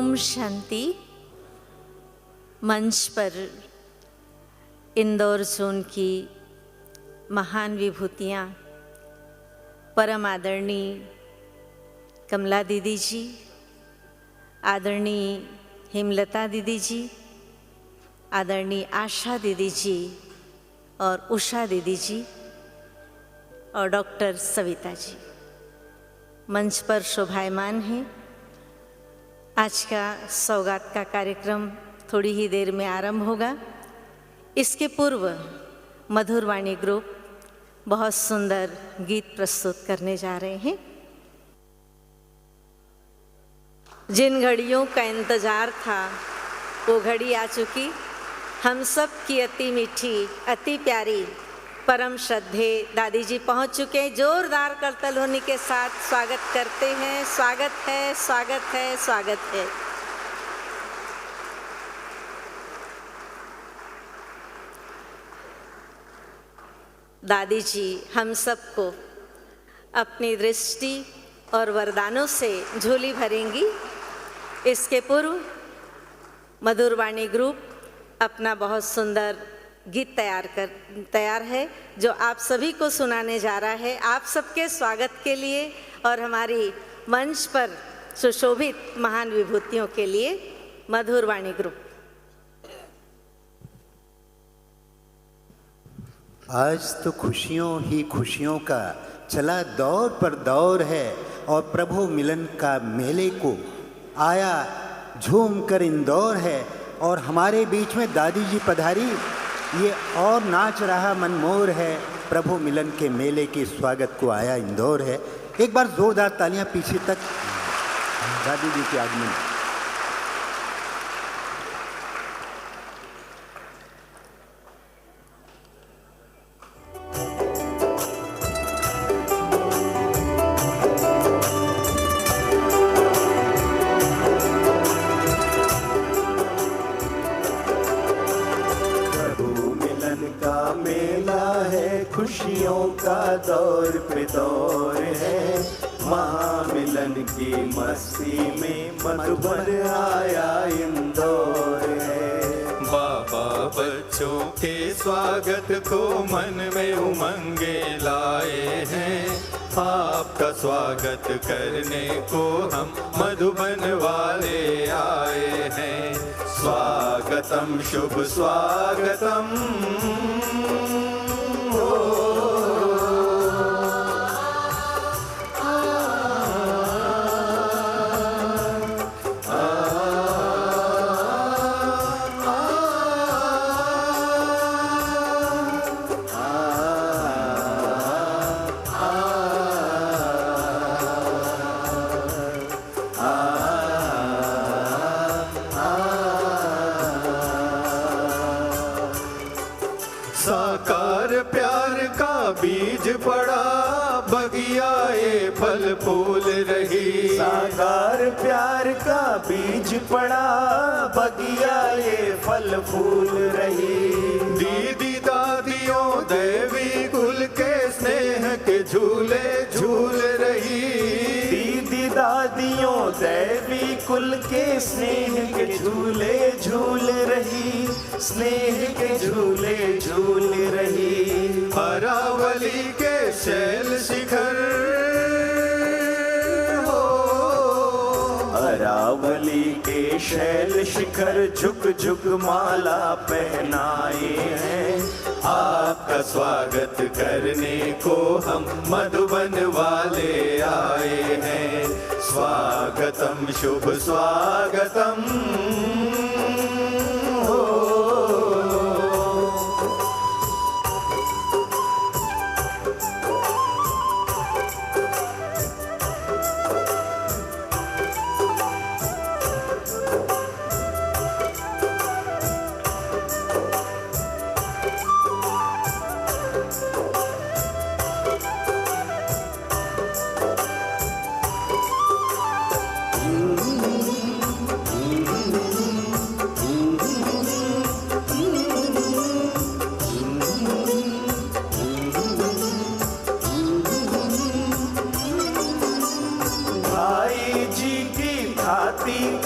ओम शांति। मंच पर इंदौर जोन की महान विभूतियाँ परम आदरणीय कमला दीदी जी, आदरणीय हेमलता दीदी जी, आदरणीय आशा दीदी जी और उषा दीदी जी और डॉक्टर सविता जी मंच पर शोभायमान हैं। आज का सौगात का कार्यक्रम थोड़ी ही देर में आरंभ होगा। इसके पूर्व मधुर वाणी ग्रुप बहुत सुंदर गीत प्रस्तुत करने जा रहे हैं। जिन घड़ियों का इंतजार था वो घड़ी आ चुकी। हम सब की अति मीठी, अति प्यारी, परम श्रद्धे दादी जी पहुंच चुके हैं। जोरदार करतल ध्वनि के साथ स्वागत करते हैं। स्वागत है, स्वागत है, स्वागत है। दादी जी हम सबको अपनी दृष्टि और वरदानों से झोली भरेंगी। इसके पूर्व मधुर वाणी ग्रुप अपना बहुत सुंदर गीत तैयार है जो आप सभी को सुनाने जा रहा है। आप सबके स्वागत के लिए और हमारी मंच पर सुशोभित महान विभूतियों के लिए मधुर वाणी ग्रुप। आज तो खुशियों ही खुशियों का चला दौर पर दौर है और प्रभु मिलन का मेले को आया झूम कर इंदौर है और हमारे बीच में दादी जी पधारी। ये और नाच रहा मनमोर है, प्रभु मिलन के मेले के स्वागत को आया इंदौर है। एक बार जोरदार तालियां पीछे तक दादी जी के आगमन। खुशियों का दौर पे दौर है, महामिलन की मस्ती में मधुबन आया इंदौर है। बाबा बच्चों के स्वागत को मन में उमंगे लाए हैं। आपका स्वागत करने को हम मधुबन वाले आए हैं। स्वागतम शुभ स्वागतम। साकार प्यार का बीज पड़ा, बगिया ये फल फूल रही। साकार प्यार का बीज पड़ा, बगिया ये फल फूल रही। दीदी दादियों दैवी कुल के स्नेह के झूले झूल रही। दीदी दादियों दैवी कुल के स्नेह के झूले झूल रही। स्नेह के झूले झूल रही। अरावली के शैल शिखर हो, अरावली के शैल शिखर झुक झुक माला पहनाए हैं। आपका स्वागत करने को हम मधुबन वाले आए हैं। स्वागतम शुभ स्वागतम।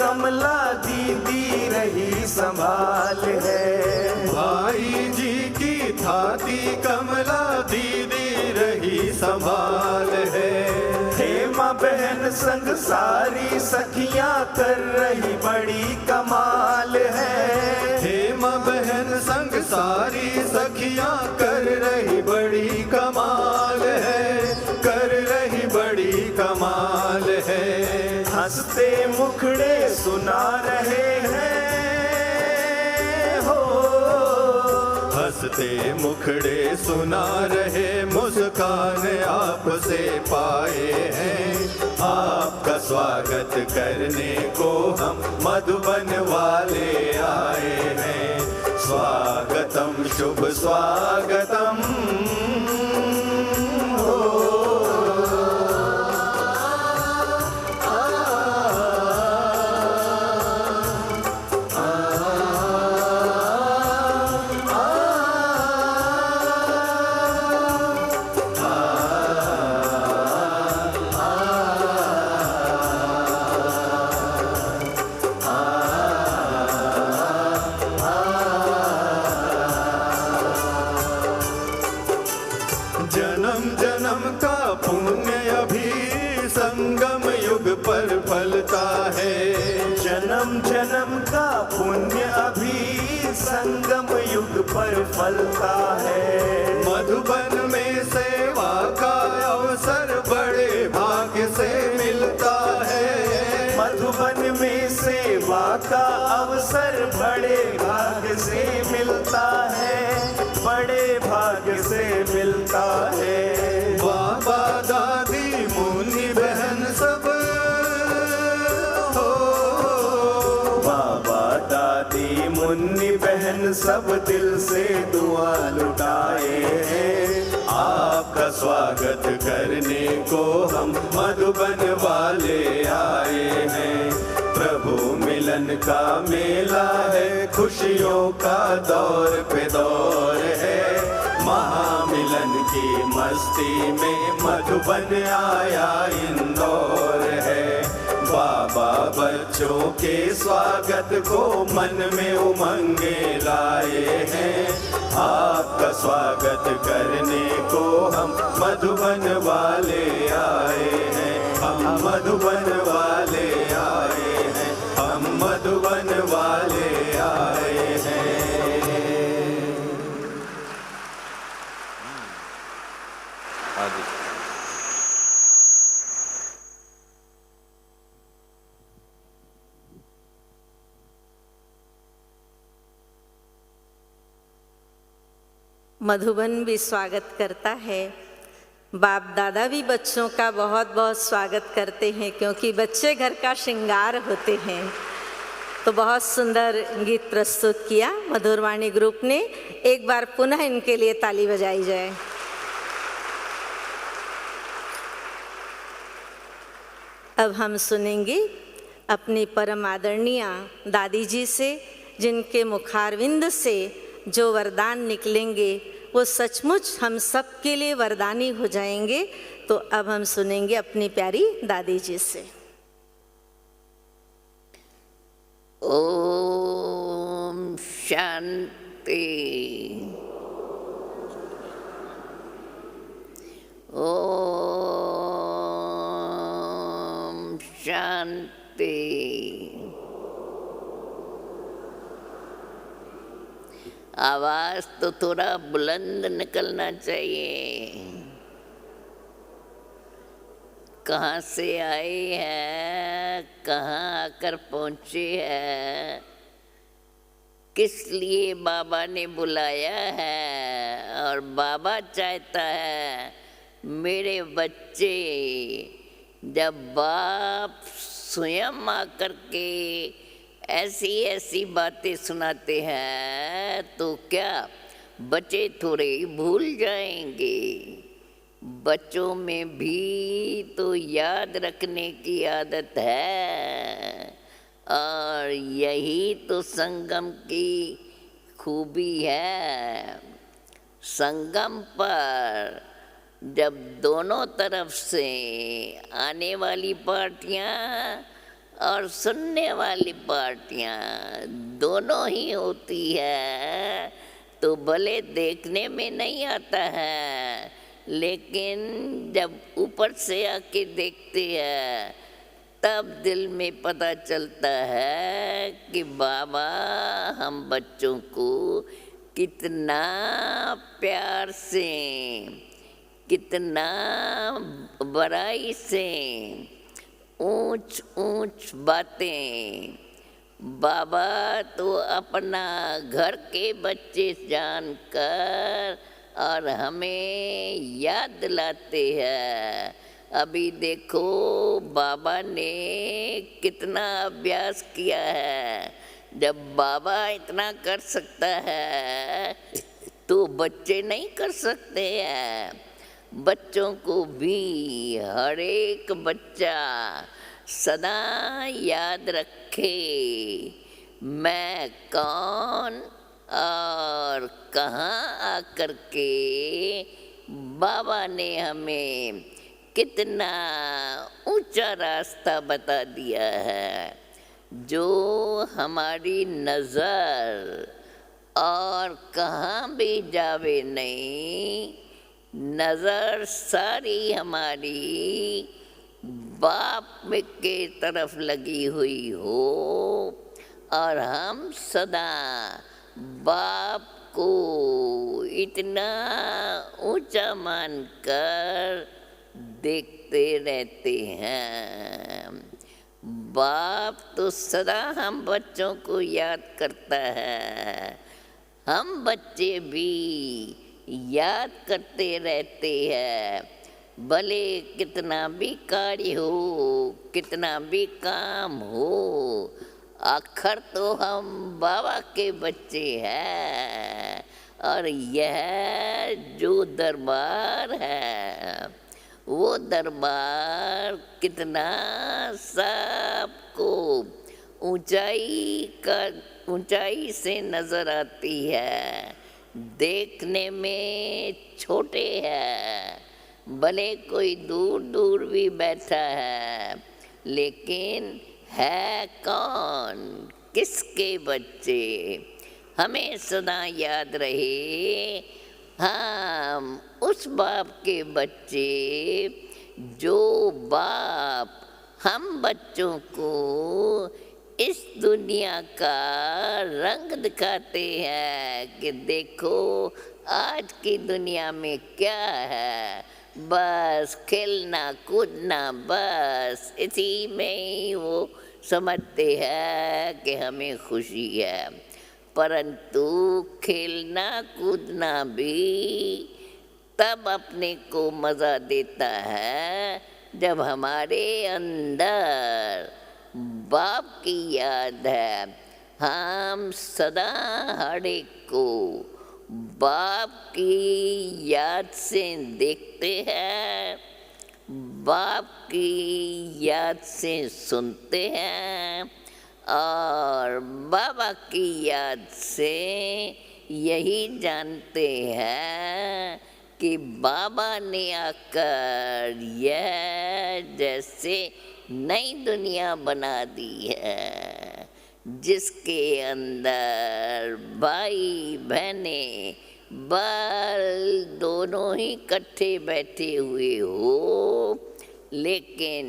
कमला दीदी रही संभाल है। भाई जी की थाती कमला दीदी रही संभाल है। हेमा बहन संग सारी सखियां कर रही बड़ी कमाल है। हेमा बहन संग सारी सखियां कर रही बड़ी कमाल है, कर रही बड़ी कमाल है। हंसते मुखड़े सुना रहे हैं हो, हंसते मुखड़े सुना रहे, मुस्कान आपसे पाए हैं। आपका स्वागत करने को हम मधुबन वाले आए हैं। स्वागतम शुभ स्वागतम जन्म जन्म का पुण्य अभी संगम युग पर फलता है। जन्म जन्म का पुण्य अभी संगम युग पर फलता है। मधुबन में सेवा का अवसर बड़े भाग्य से मिलता है। मधुबन में सेवा का अवसर बड़े भाग्य से मिलता है, बड़े भाग्य से मिलता है। बाबा दादी मुनि बहन सब हो, बाबा दादी मुन्नी बहन सब दिल से दुआ लुटाए हैं। आपका स्वागत करने को हम मधुबन वाले आए हैं। प्रभु मिलन का मेला है, खुशियों का दौर पे दौर है। महामिलन की मस्ती में मधुबन आया इंदौर है। बाबा बच्चों के स्वागत को मन में उमंगे लाए हैं। आपका स्वागत करने को हम मधुबन वाले आए हैं। हम मधुबन वाले आए हैं, हम मधुबन वाले आए हैं। मधुबन भी स्वागत करता है। बाप दादा भी बच्चों का बहुत बहुत स्वागत करते हैं, क्योंकि बच्चे घर का श्रृंगार होते हैं। तो बहुत सुंदर गीत प्रस्तुत किया मधुरवाणी ग्रुप ने। एक बार पुनः इनके लिए ताली बजाई जाए। अब हम सुनेंगे अपनी परम आदरणीय दादी जी से, जिनके मुखारविंद से जो वरदान निकलेंगे वो सचमुच हम सब के लिए वरदानी हो जाएंगे। तो अब हम सुनेंगे अपनी प्यारी दादी जी से। ओम शांति। ओम शांति। आवाज तो थोड़ा बुलंद निकलना चाहिए। कहाँ से आए हैं, कहाँ आकर पहुँचे हैं, किस लिए बाबा ने बुलाया है। और बाबा चाहता है मेरे बच्चे जब बाप स्वयं आकर के ऐसी ऐसी बातें सुनाते हैं तो क्या बच्चे थोड़े भूल जाएंगे। बच्चों में भी तो याद रखने की आदत है, और यही तो संगम की खूबी है। संगम पर जब दोनों तरफ से आने वाली पार्टियां और सुनने वाली पार्टियां दोनों ही होती है, तो भले देखने में नहीं आता है, लेकिन जब ऊपर से आके देखते हैं तब दिल में पता चलता है कि बाबा हम बच्चों को कितना प्यार से, कितना बड़ाई से ऊंच ऊंच बातें बाबा तो अपना घर के बच्चे जानकर और हमें याद दिलाते हैं। अभी देखो बाबा ने कितना अभ्यास किया है। जब बाबा इतना कर सकता है तो बच्चे नहीं कर सकते हैं। बच्चों को भी हर एक बच्चा सदा याद रखे मैं कौन और कहाँ आकर के बाबा ने हमें कितना ऊंचा रास्ता बता दिया है, जो हमारी नज़र और कहाँ भी जावे नहीं, नज़र सारी हमारी बाप के तरफ लगी हुई हो और हम सदा बाप को इतना ऊंचा मानकर देखते रहते हैं। बाप तो सदा हम बच्चों को याद करता है, हम बच्चे भी याद करते रहते हैं। भले कितना भी कार्य हो, कितना भी काम हो, आखिर तो हम बाबा के बच्चे हैं। और यह जो दरबार है वो दरबार कितना सबको ऊंचाई से नज़र आती है। देखने में छोटे हैं, भले कोई दूर दूर भी बैठा है, लेकिन है कौन, किसके बच्चे, हमें सदा याद रहे हम उस बाप के बच्चे जो बाप हम बच्चों को इस दुनिया का रंग दिखाते हैं कि देखो आज की दुनिया में क्या है, बस खेलना कूदना, बस इसी में ही वो समझते हैं कि हमें खुशी है। परंतु खेलना कूदना भी तब अपने को मज़ा देता है जब हमारे अंदर बाप की याद है। हम सदा हर एक को बाप की याद से देखते हैं, बाप की याद से सुनते हैं और बाबा की याद से यही जानते हैं कि बाबा ने आकर यह जैसे नई दुनिया बना दी है, जिसके अंदर भाई बहने बाल दोनों ही इकट्ठे बैठे हुए हो, लेकिन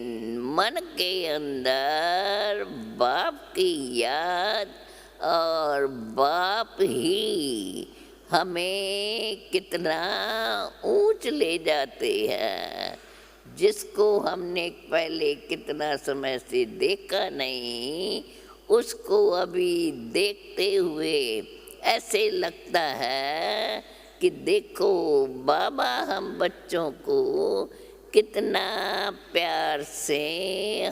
मन के अंदर बाप की याद और बाप ही हमें कितना ऊंच ले जाते हैं, जिसको हमने पहले कितना समय से देखा नहीं, उसको अभी देखते हुए ऐसे लगता है कि देखो बाबा हम बच्चों को कितना प्यार से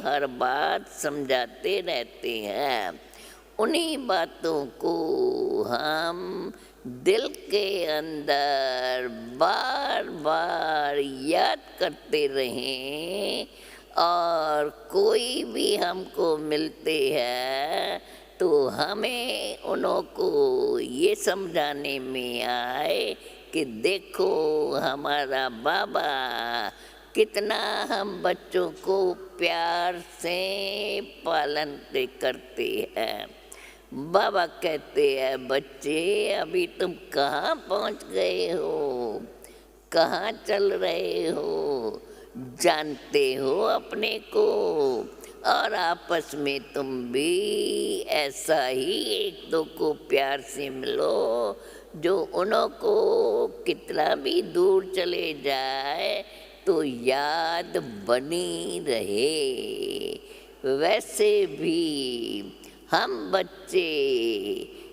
हर बात समझाते रहते हैं। उन्हीं बातों को हम दिल के अंदर बार बार याद करते रहें और कोई भी हमको मिलते हैं तो हमें उन्हों को ये समझाने में आए कि देखो हमारा बाबा कितना हम बच्चों को प्यार से पालन करते हैं। बाबा कहते हैं, बच्चे अभी तुम कहाँ पहुँच गए हो, कहाँ चल रहे हो, जानते हो अपने को? और आपस में तुम भी ऐसा ही एक दो को प्यार से मिलो, जो उन्हों को कितना भी दूर चले जाए तो याद बनी रहे। वैसे भी हम बच्चे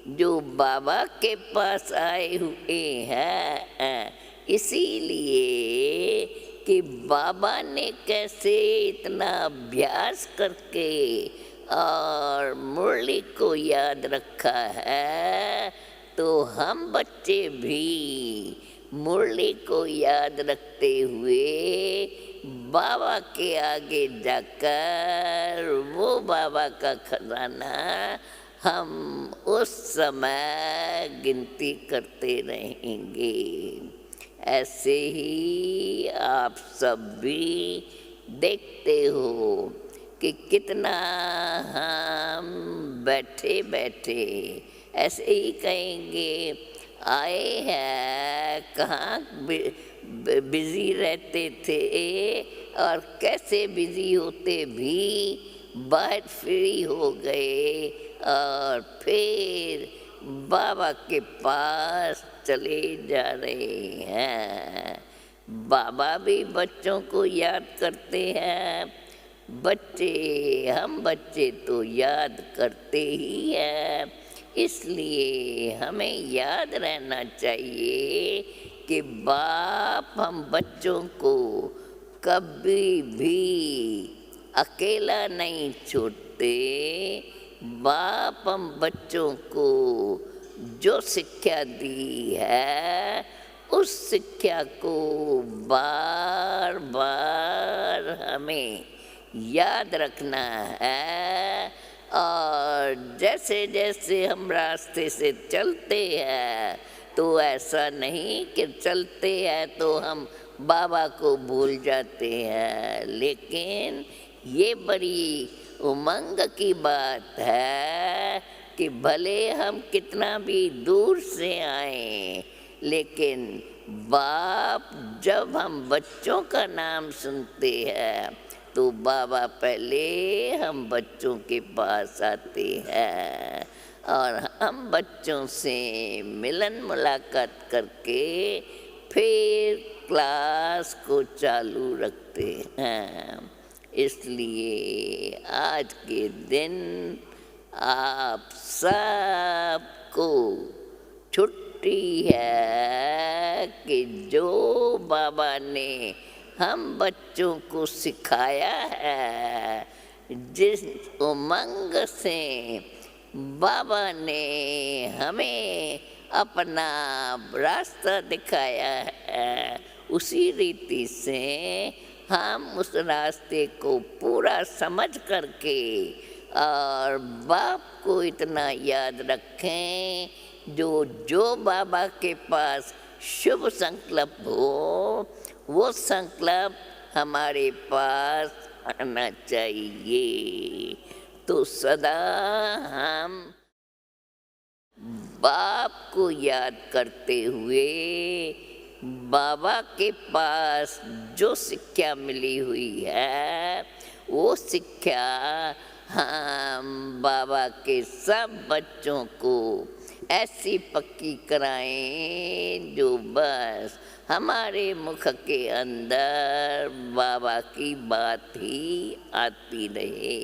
जो बाबा के पास आए हुए हैं, इसीलिए कि बाबा ने कैसे इतना अभ्यास करके और मुरली को याद रखा है, तो हम बच्चे भी मुरली को याद रखते हुए बाबा के आगे जाकर वो बाबा का खजाना हम उस समय गिनती करते रहेंगे। ऐसे ही आप सब भी देखते हो कि कितना हम बैठे बैठे ऐसे ही कहेंगे, आए हैं, कहाँ बिजी रहते थे और कैसे बिजी होते भी बाहर फ्री हो गए और फिर बाबा के पास चले जा रहे हैं। बाबा भी बच्चों को याद करते हैं। बच्चे, हम बच्चे तो याद करते ही हैं। इसलिए हमें याद रहना चाहिए कि बाप हम बच्चों को कभी भी अकेला नहीं छोड़ते। बाप हम बच्चों को जो शिक्षा दी है, उस शिक्षा को बार बार हमें याद रखना है। और जैसे जैसे हम रास्ते से चलते हैं, तो ऐसा नहीं कि चलते हैं तो हम बाबा को भूल जाते हैं, लेकिन ये बड़ी उमंग की बात है कि भले हम कितना भी दूर से आए, लेकिन बाप जब हम बच्चों का नाम सुनते हैं तो बाबा पहले हम बच्चों के पास आते हैं और हम बच्चों से मिलन मुलाकात करके फिर क्लास को चालू रखते हैं। इसलिए आज के दिन आप सबको छुट्टी है कि जो बाबा ने हम बच्चों को सिखाया है, जिस उमंग से बाबा ने हमें अपना रास्ता दिखाया है, उसी रीति से हम उस रास्ते को पूरा समझ करके और बाप को इतना याद रखें, जो बाबा के पास शुभ संकल्प हो, वो संकल्प हमारे पास आना चाहिए। तो सदा हम बाप को याद करते हुए बाबा के पास जो शिक्षा मिली हुई है, वो शिक्षा हम बाबा के सब बच्चों को ऐसी पक्की कराएं जो बस हमारे मुख के अंदर बाबा की बात ही आती रहे।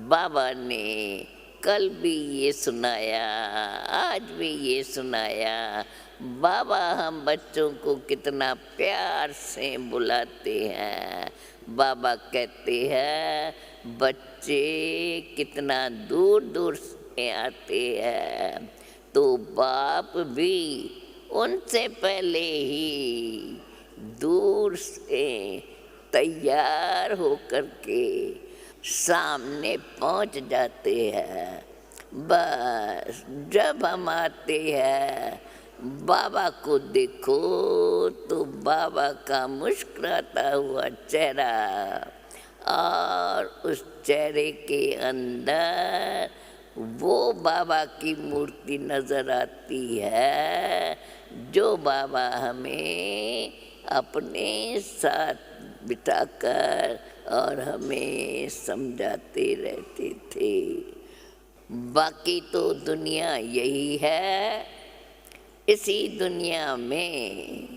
बाबा ने कल भी ये सुनाया, आज भी ये सुनाया। बाबा हम बच्चों को कितना प्यार से बुलाते हैं। बाबा कहते हैं, बच्चे कितना दूर दूर से आते हैं, तो बाप भी उनसे पहले ही दूर से तैयार होकर के सामने पहुंच जाते हैं। बस जब हम आते हैं, बाबा को देखो तो बाबा का मुस्कुराता हुआ चेहरा, और उस चेहरे के अंदर वो बाबा की मूर्ति नजर आती है जो बाबा हमें अपने साथ बिठाकर और हमें समझाते रहते थे। बाकी तो दुनिया यही है। इसी दुनिया में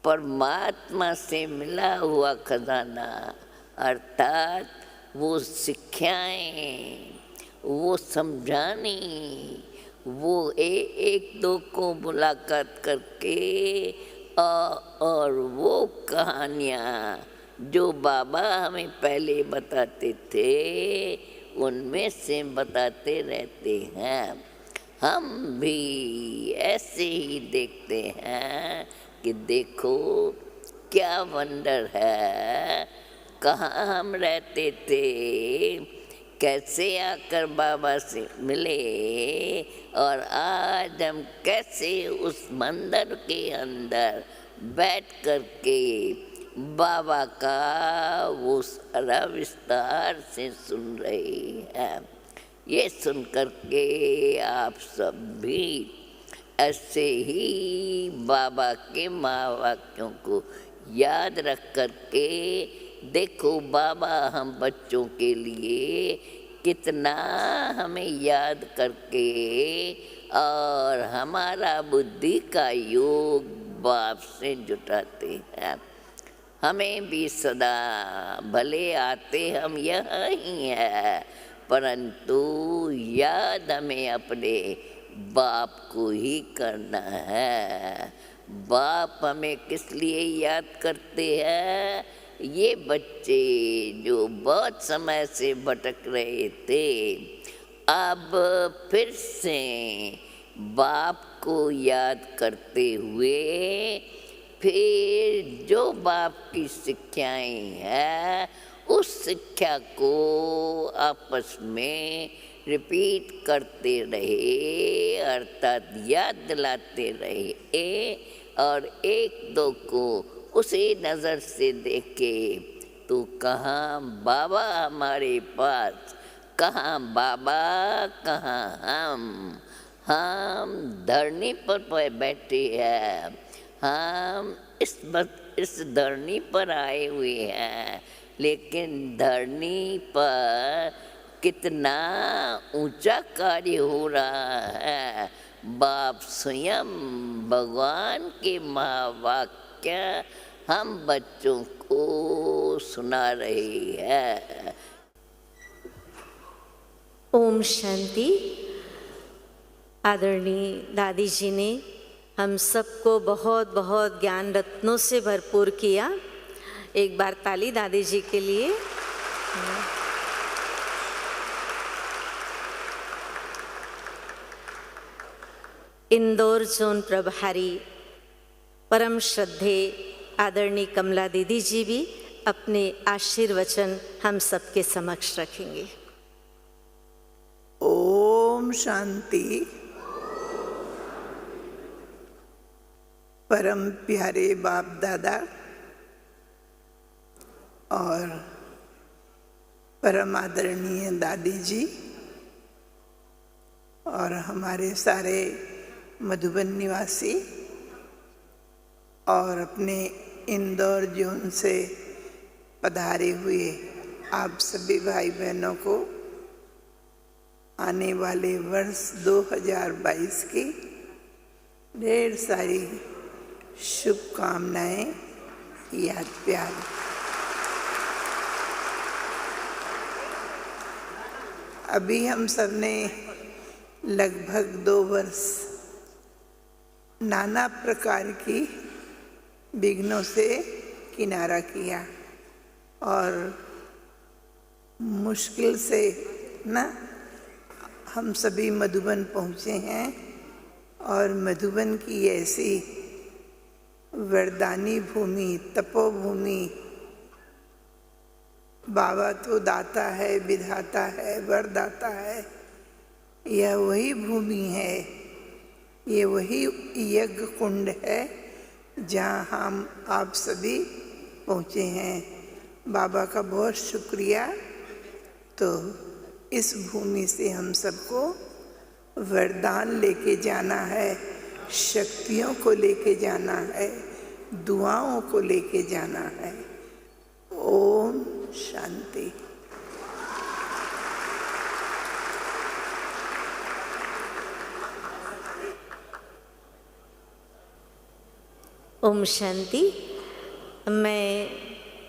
परमात्मा से मिला हुआ खजाना अर्थात वो शिक्षाएं, वो समझाने, वो एक दो को मुलाकात करके और वो कहानियाँ जो बाबा हमें पहले बताते थे उनमें से बताते रहते हैं। हम भी ऐसे ही देखते हैं कि देखो क्या वंडर है, कहाँ हम रहते थे, कैसे आकर बाबा से मिले, और आज हम कैसे उस मंदिर के अंदर बैठ कर के बाबा का वो सारा विस्तार से सुन रहे हैं। ये सुन कर के आप सब भी ऐसे ही बाबा के महावाक्यों को याद रख कर के देखो बाबा हम बच्चों के लिए कितना हमें याद करके और हमारा बुद्धि का योग बाप से जुटाते हैं। हमें भी सदा भले आते हम यहाँ ही हैं, परंतु याद हमें अपने बाप को ही करना है। बाप हमें किस लिए याद करते हैं? ये बच्चे जो बहुत समय से भटक रहे थे, अब फिर से बाप को याद करते हुए फिर जो बाप की शिक्षाएं हैं उस शिक्षा को आपस में रिपीट करते रहे, अर्थात याद दिलाते रहे, और एक दो को उसी नज़र से देखे तो कहाँ बाबा हमारे पास, कहाँ बाबा कहाँ हम धरनी पर बैठे हैं, हम इस धरनी पर आए हुए हैं, लेकिन धरनी पर कितना ऊंचा कार्य हो रहा है। बाप स्वयं भगवान के महावाक्य हम बच्चों को सुना रहे हैं। ओम शांति। आदरणीय दादी जी ने हम सबको बहुत बहुत ज्ञान रत्नों से भरपूर किया। एक बार ताली दादी जी के लिए। इंदौर जोन प्रभारी परम श्रद्धे आदरणीय कमला दीदी जी भी अपने आशीर्वचन हम सबके समक्ष रखेंगे। ओम शांति। परम प्यारे बाप दादा और परम आदरणीय दादी जी और हमारे सारे मधुबन निवासी और अपने इंदौर जोन से पधारे हुए आप सभी भाई बहनों को आने वाले वर्ष 2022 की ढेर सारी शुभकामनाएं, याद प्यार। अभी हम सब ने लगभग 2 वर्ष नाना प्रकार की विघ्नों से किनारा किया और मुश्किल से ना हम सभी मधुबन पहुँचे हैं। और मधुबन की ऐसी वरदानी भूमि, तपोभूमि, बाबा तो दाता है, विधाता है, वरदाता है। यह वही भूमि है, ये वही यज्ञ कुंड है जहाँ हम आप सभी पहुँचे हैं। बाबा का बहुत शुक्रिया। तो इस भूमि से हम सबको वरदान लेके जाना है, शक्तियों को लेके जाना है, दुआओं को लेके जाना है। ओम शांति। ओम शांति। मैं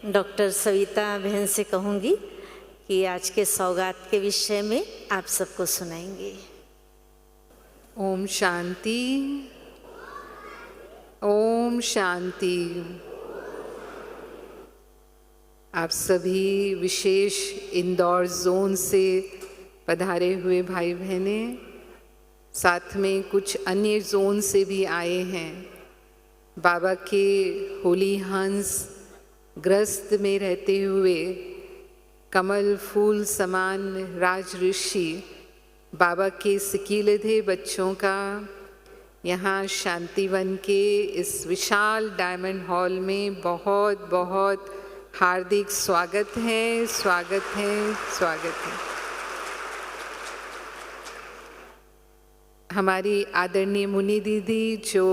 डॉक्टर सविता बहन से कहूँगी कि आज के सौगात के विषय में आप सबको सुनाएंगे। ओम शांति। ओम शांति। आप सभी विशेष इंदौर जोन से पधारे हुए भाई बहने, साथ में कुछ अन्य जोन से भी आए हैं। बाबा के होली हंस ग्रस्त में रहते हुए कमल फूल समान राज ऋषि बाबा के सिकीलधे बच्चों का यहाँ शांतिवन के इस विशाल डायमंड हॉल में बहुत बहुत हार्दिक स्वागत है, स्वागत है, स्वागत है। हमारी आदरणीय मुनि दीदी जो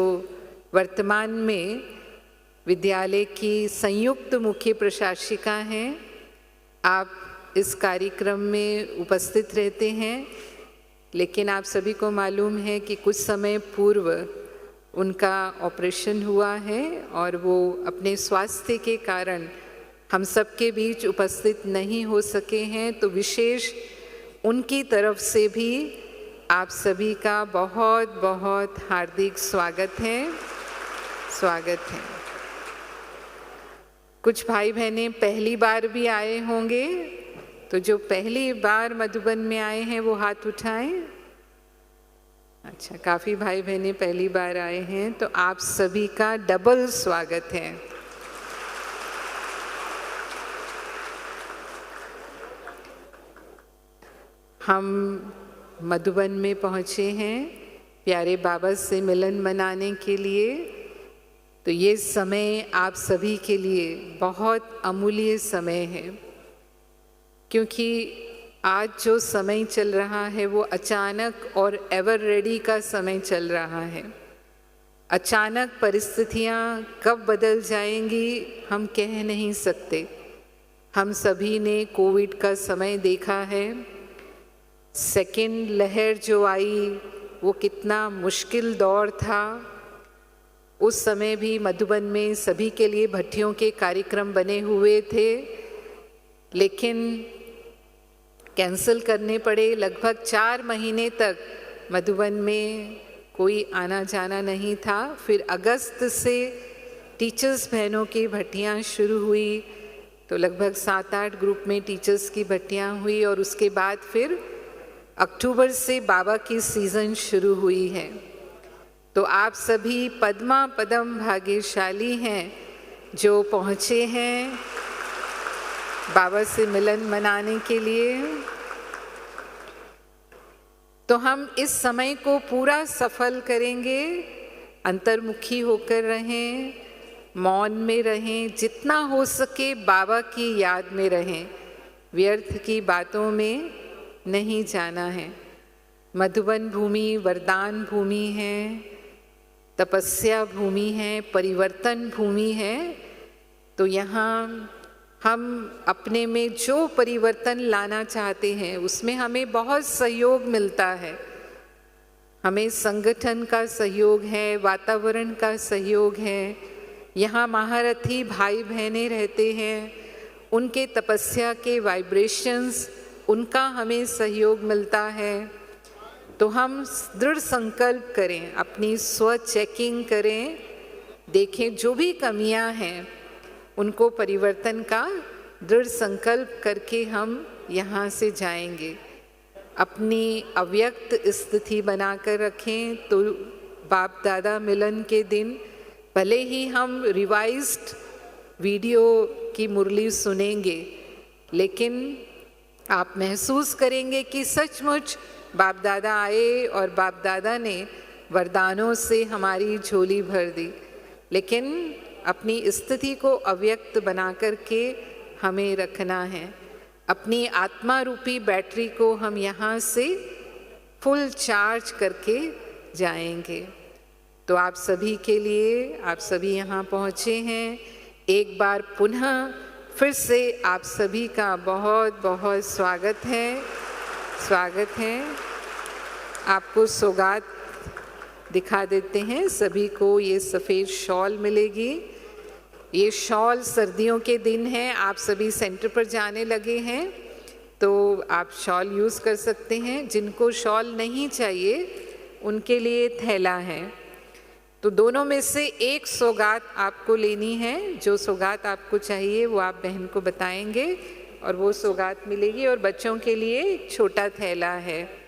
वर्तमान में विद्यालय की संयुक्त मुख्य प्रशासिका हैं, आप इस कार्यक्रम में उपस्थित रहते हैं, लेकिन आप सभी को मालूम है कि कुछ समय पूर्व उनका ऑपरेशन हुआ है और वो अपने स्वास्थ्य के कारण हम सबके बीच उपस्थित नहीं हो सके हैं। तो विशेष उनकी तरफ से भी आप सभी का बहुत बहुत हार्दिक स्वागत है, स्वागत है। कुछ भाई बहनें पहली बार भी आए होंगे, तो जो पहली बार मधुबन में आए हैं वो हाथ उठाएं। अच्छा, काफ़ी भाई बहनें पहली बार आए हैं, तो आप सभी का डबल स्वागत है। हम मधुबन में पहुँचे हैं प्यारे बाबा से मिलन मनाने के लिए। तो ये समय आप सभी के लिए बहुत अमूल्य समय है, क्योंकि आज जो समय चल रहा है वो अचानक और एवर रेडी का समय चल रहा है। अचानक परिस्थितियाँ कब बदल जाएंगी हम कह नहीं सकते। हम सभी ने कोविड का समय देखा है। सेकेंड लहर जो आई वो कितना मुश्किल दौर था। उस समय भी मधुबन में सभी के लिए भट्टियों के कार्यक्रम बने हुए थे, लेकिन कैंसिल करने पड़े। लगभग 4 महीने तक मधुबन में कोई आना जाना नहीं था। फिर अगस्त से टीचर्स बहनों की भट्टियाँ शुरू हुई, तो लगभग 7-8 ग्रुप में टीचर्स की भट्टियाँ हुई और उसके बाद फिर अक्टूबर से बाबा की सीज़न शुरू हुई है। तो आप सभी पद्मा पदम भाग्यशाली हैं जो पहुँचे हैं बाबा से मिलन मनाने के लिए। तो हम इस समय को पूरा सफल करेंगे। अंतर्मुखी होकर रहें, मौन में रहें, जितना हो सके बाबा की याद में रहें, व्यर्थ की बातों में नहीं जाना है। मधुबन भूमि वरदान भूमि है, तपस्या भूमि है, परिवर्तन भूमि है। तो यहाँ हम अपने में जो परिवर्तन लाना चाहते हैं उसमें हमें बहुत सहयोग मिलता है। हमें संगठन का सहयोग है, वातावरण का सहयोग है। यहाँ महारथी भाई बहनें रहते हैं, उनके तपस्या के वाइब्रेशंस, उनका हमें सहयोग मिलता है। तो हम दृढ़ संकल्प करें, अपनी स्व चेकिंग करें, देखें जो भी कमियां हैं उनको परिवर्तन का दृढ़ संकल्प करके हम यहाँ से जाएंगे। अपनी अव्यक्त स्थिति बनाकर रखें। तो बाप दादा मिलन के दिन भले ही हम रिवाइज्ड वीडियो की मुरली सुनेंगे, लेकिन आप महसूस करेंगे कि सचमुच बाप दादा आए और बाप दादा ने वरदानों से हमारी झोली भर दी, लेकिन अपनी स्थिति को अव्यक्त बना करके हमें रखना है। अपनी आत्मा रूपी बैटरी को हम यहाँ से फुल चार्ज करके जाएंगे। तो आप सभी के लिए, आप सभी यहाँ पहुँचे हैं, एक बार पुनः फिर से आप सभी का बहुत बहुत स्वागत है, स्वागत है। आपको सौगात दिखा देते हैं। सभी को ये सफ़ेद शॉल मिलेगी। ये शॉल सर्दियों के दिन हैं, आप सभी सेंटर पर जाने लगे हैं तो आप शॉल यूज़ कर सकते हैं। जिनको शॉल नहीं चाहिए उनके लिए थैला है। तो दोनों में से एक सौगात आपको लेनी है। जो सौगात आपको चाहिए वो आप बहन को बताएंगे और वो सौगात मिलेगी। और बच्चों के लिए एक छोटा थैला है।